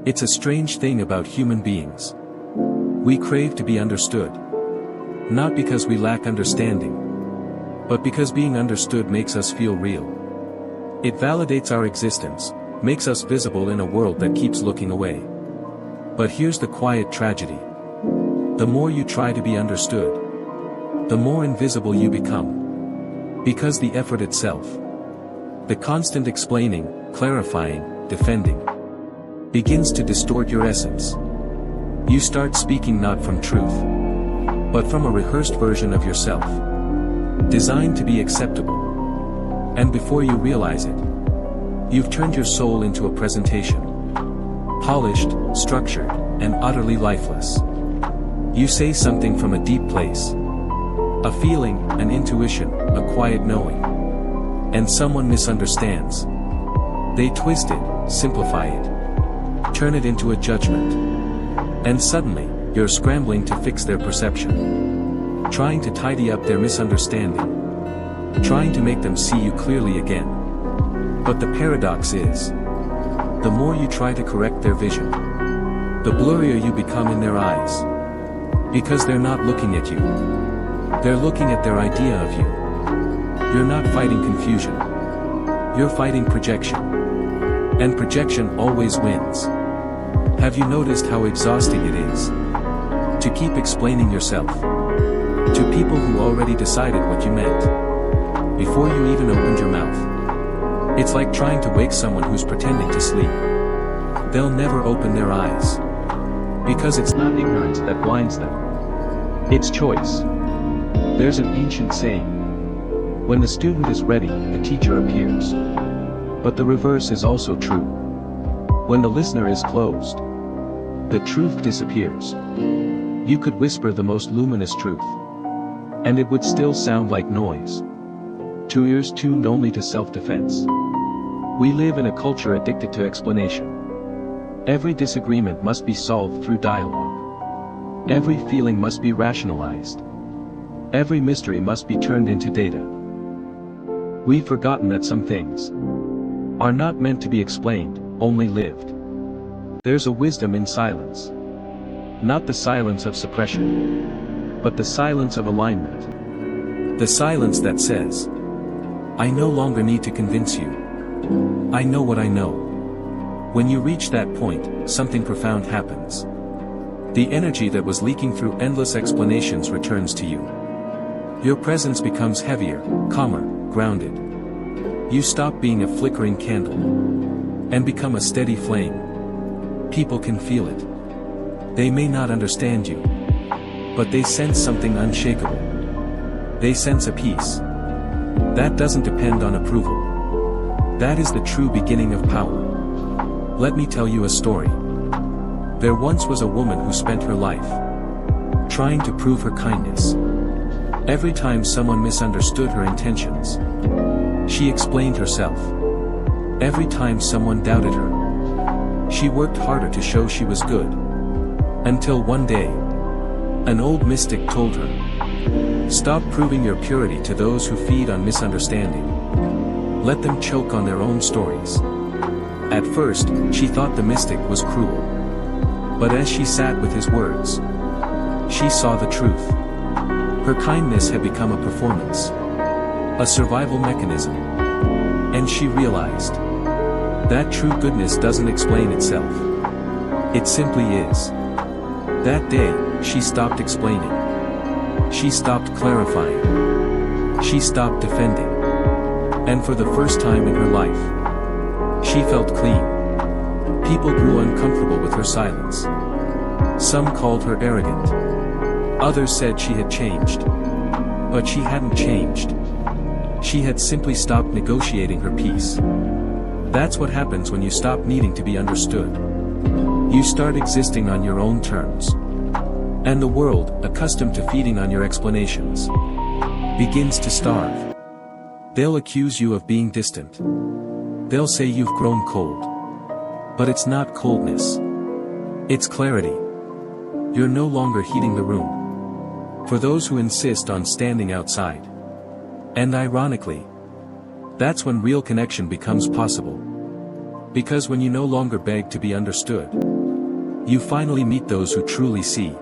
It's a strange thing about human beings. We crave to be understood. Not because we lack understanding, but because being understood makes us feel real. It validates our existence, makes us visible in a world that keeps looking away. But here's the quiet tragedy. The more you try to be understood, the more invisible you become. Because the effort itself, the constant explaining, clarifying, defending, begins to distort your essence. You start speaking not from truth, but from a rehearsed version of yourself, designed to be acceptable. And before you realize it, you've turned your soul into a presentation, polished, structured, and utterly lifeless. You say something from a deep place, a feeling, an intuition, a quiet knowing. And someone misunderstands. They twist it, simplify it, turn it into a judgment. And suddenly, you're scrambling to fix their perception, trying to tidy up their misunderstanding, trying to make them see you clearly again. But the paradox is, the more you try to correct their vision, the blurrier you become in their eyes. Because they're not looking at you. They're looking at their idea of you. You're not fighting confusion. You're fighting projection. And projection always wins. Have you noticed how exhausting it is to keep explaining yourself to people who already decided what you meant before you even opened your mouth? It's like trying to wake someone who's pretending to sleep. They'll never open their eyes. Because it's not ignorance that blinds them. It's choice. There's an ancient saying, when the student is ready, the teacher appears. But the reverse is also true. When the listener is closed, the truth disappears. You could whisper the most luminous truth, and it would still sound like noise. To ears tuned only to self-defense. We live in a culture addicted to explanation. Every disagreement must be solved through dialogue. Every feeling must be rationalized. Every mystery must be turned into data. We've forgotten that some things are not meant to be explained, only lived. There's a wisdom in silence. Not the silence of suppression, but the silence of alignment. The silence that says, I no longer need to convince you. I know what I know. When you reach that point, something profound happens. The energy that was leaking through endless explanations returns to you. Your presence becomes heavier, calmer, grounded. You stop being a flickering candle and become a steady flame. People can feel it. They may not understand you, but they sense something unshakable. They sense a peace that doesn't depend on approval. That is the true beginning of power. Let me tell you a story. There once was a woman who spent her life trying to prove her kindness. Every time someone misunderstood her intentions, she explained herself. Every time someone doubted her, she worked harder to show she was good. Until one day, an old mystic told her, stop proving your purity to those who feed on misunderstanding. Let them choke on their own stories. At first, she thought the mystic was cruel. But as she sat with his words, she saw the truth. Her kindness had become a performance, a survival mechanism. And she realized that true goodness doesn't explain itself. It simply is. That day, she stopped explaining. She stopped clarifying. She stopped defending. And for the first time in her life, she felt clean. People grew uncomfortable with her silence. Some called her arrogant. Others said she had changed. But she hadn't changed. She had simply stopped negotiating her peace. That's what happens when you stop needing to be understood. You start existing on your own terms. And the world, accustomed to feeding on your explanations, begins to starve. They'll accuse you of being distant. They'll say you've grown cold. But it's not coldness. It's clarity. You're no longer heating the room. For those who insist on standing outside. And ironically, that's when real connection becomes possible. Because when you no longer beg to be understood, You finally meet those who truly see.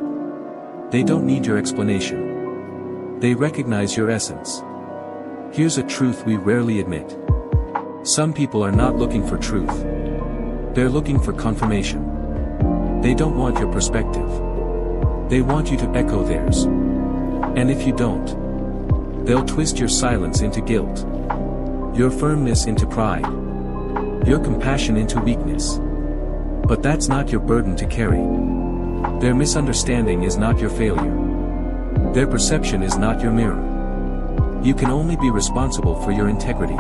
They don't need your explanation. They recognize your essence. Here's a truth we rarely admit. Some people are not looking for truth. They're looking for confirmation. They don't want your perspective. They want you to echo theirs. And if you don't, they'll twist your silence into guilt, your firmness into pride, your compassion into weakness. But that's not your burden to carry. Their misunderstanding is not your failure. Their perception is not your mirror. You can only be responsible for your integrity,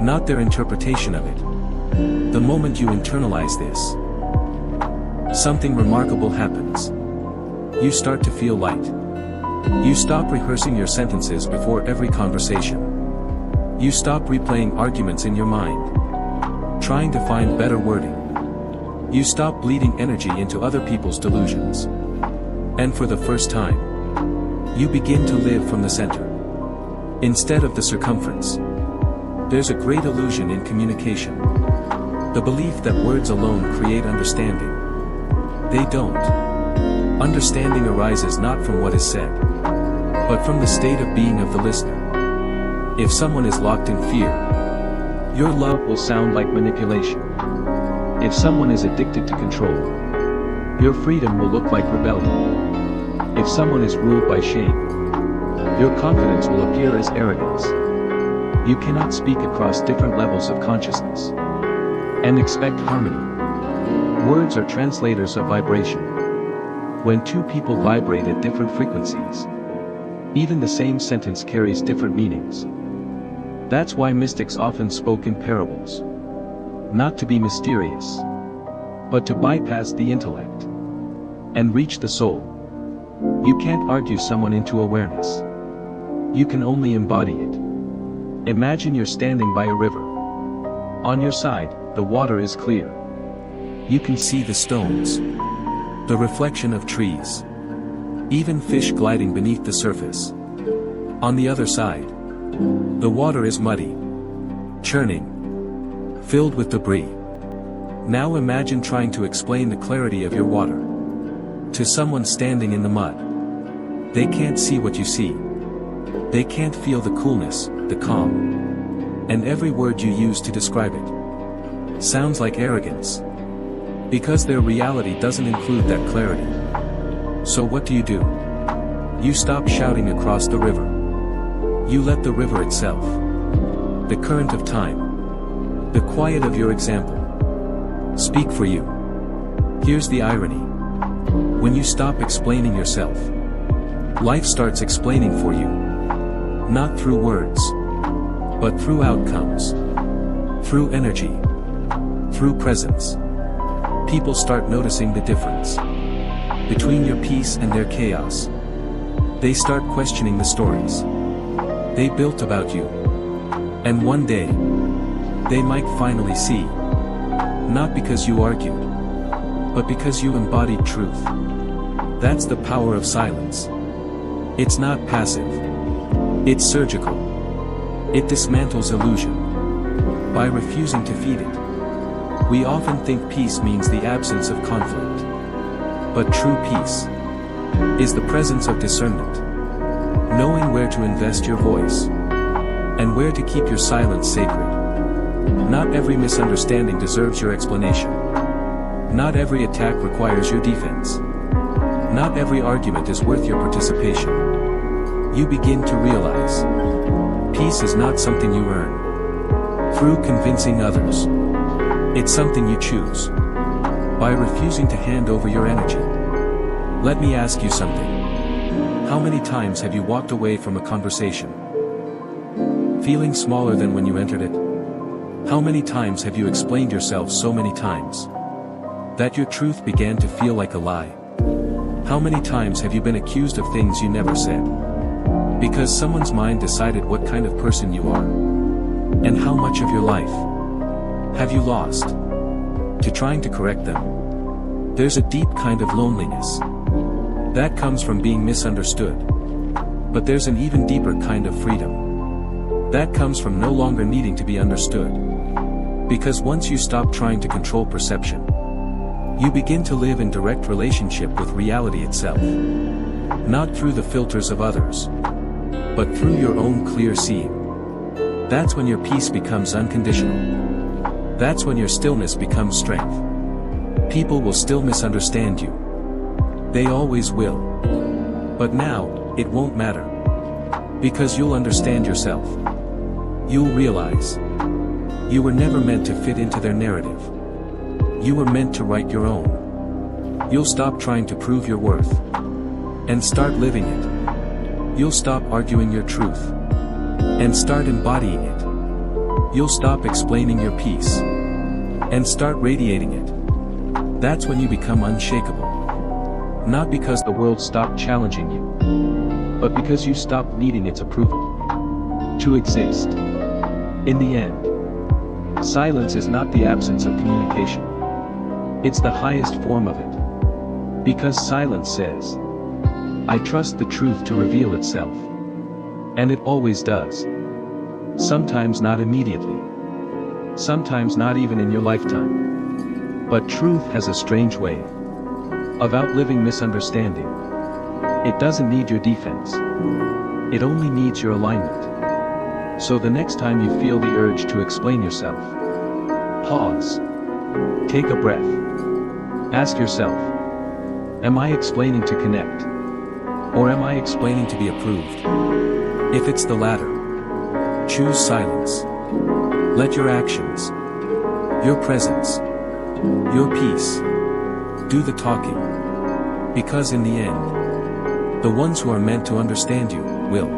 not their interpretation of it. The moment you internalize this, something remarkable happens. You start to feel light. You stop rehearsing your sentences before every conversation. You stop replaying arguments in your mind, trying to find better wording. You stop bleeding energy into other people's delusions. And for the first time, you begin to live from the center, instead of the circumference. There's a great illusion in communication. The belief that words alone create understanding. They don't. Understanding arises not from what is said, but from the state of being of the listener. If someone is locked in fear, your love will sound like manipulation. If someone is addicted to control, your freedom will look like rebellion. If someone is ruled by shame, your confidence will appear as arrogance. You cannot speak across different levels of consciousness and expect harmony. Words are translators of vibration. When two people vibrate at different frequencies, even the same sentence carries different meanings. That's why mystics often spoke in parables. Not to be mysterious, but to bypass the intellect and reach the soul. You can't argue someone into awareness. You can only embody it. Imagine you're standing by a river. On your side, the water is clear. You can see the stones, the reflection of trees, even fish gliding beneath the surface. On the other side, the water is muddy, churning, filled with debris. Now imagine trying to explain the clarity of your water to someone standing in the mud. They can't see what you see. They can't feel the coolness, the calm. And every word you use to describe it sounds like arrogance, because their reality doesn't include that clarity. So what do? You stop shouting across the river. You let the river itself, the current of time, the quiet of your example, speak for you. Here's the irony. When you stop explaining yourself, life starts explaining for you. Not through words, but through outcomes, through energy, through presence. People start noticing the difference between your peace and their chaos. They start questioning the stories they built about you. And one day, they might finally see, not because you argued, but because you embodied truth. That's the power of silence. It's not passive. It's surgical. It dismantles illusion by refusing to feed it. We often think peace means the absence of conflict. But true peace is the presence of discernment, knowing where to invest your voice and where to keep your silence sacred. Not every misunderstanding deserves your explanation. Not every attack requires your defense. Not every argument is worth your participation. You begin to realize peace is not something you earn through convincing others. It's something you choose by refusing to hand over your energy. Let me ask you something. How many times have you walked away from a conversation feeling smaller than when you entered it? How many times have you explained yourself so many times that your truth began to feel like a lie? How many times have you been accused of things you never said because someone's mind decided what kind of person you are? And how much of your life have you lost to trying to correct them? There's a deep kind of loneliness that comes from being misunderstood. But there's an even deeper kind of freedom that comes from no longer needing to be understood. Because once you stop trying to control perception, You begin to live in direct relationship with reality itself. Not through the filters of others, but through your own clear seeing. That's when your peace becomes unconditional. That's when your stillness becomes strength. People will still misunderstand you. They always will. But now, it won't matter. Because you'll understand yourself. You'll realize you were never meant to fit into their narrative. You were meant to write your own. You'll stop trying to prove your worth and start living it. You'll stop arguing your truth and start embodying it. You'll stop explaining your peace and start radiating it. That's when you become unshakable. Not because the world stopped challenging you, but because you stopped needing its approval to exist. In the end, silence is not the absence of communication. It's the highest form of it. Because silence says, I trust the truth to reveal itself. And it always does. Sometimes not immediately. Sometimes not even in your lifetime. But truth has a strange way of outliving misunderstanding. It doesn't need your defense. It only needs your alignment. So the next time you feel the urge to explain yourself, pause. Take a breath. Ask yourself, am I explaining to connect? Or am I explaining to be approved? If it's the latter, choose silence. Let your actions, your presence, your peace, do the talking. Because in the end, the ones who are meant to understand you, will.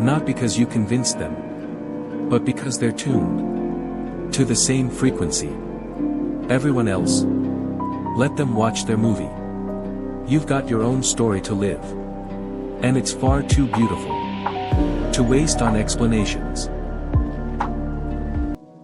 Not because you convinced them, but because they're tuned to the same frequency. Everyone else, let them watch their movie. You've got your own story to live. And it's far too beautiful to waste on explanations.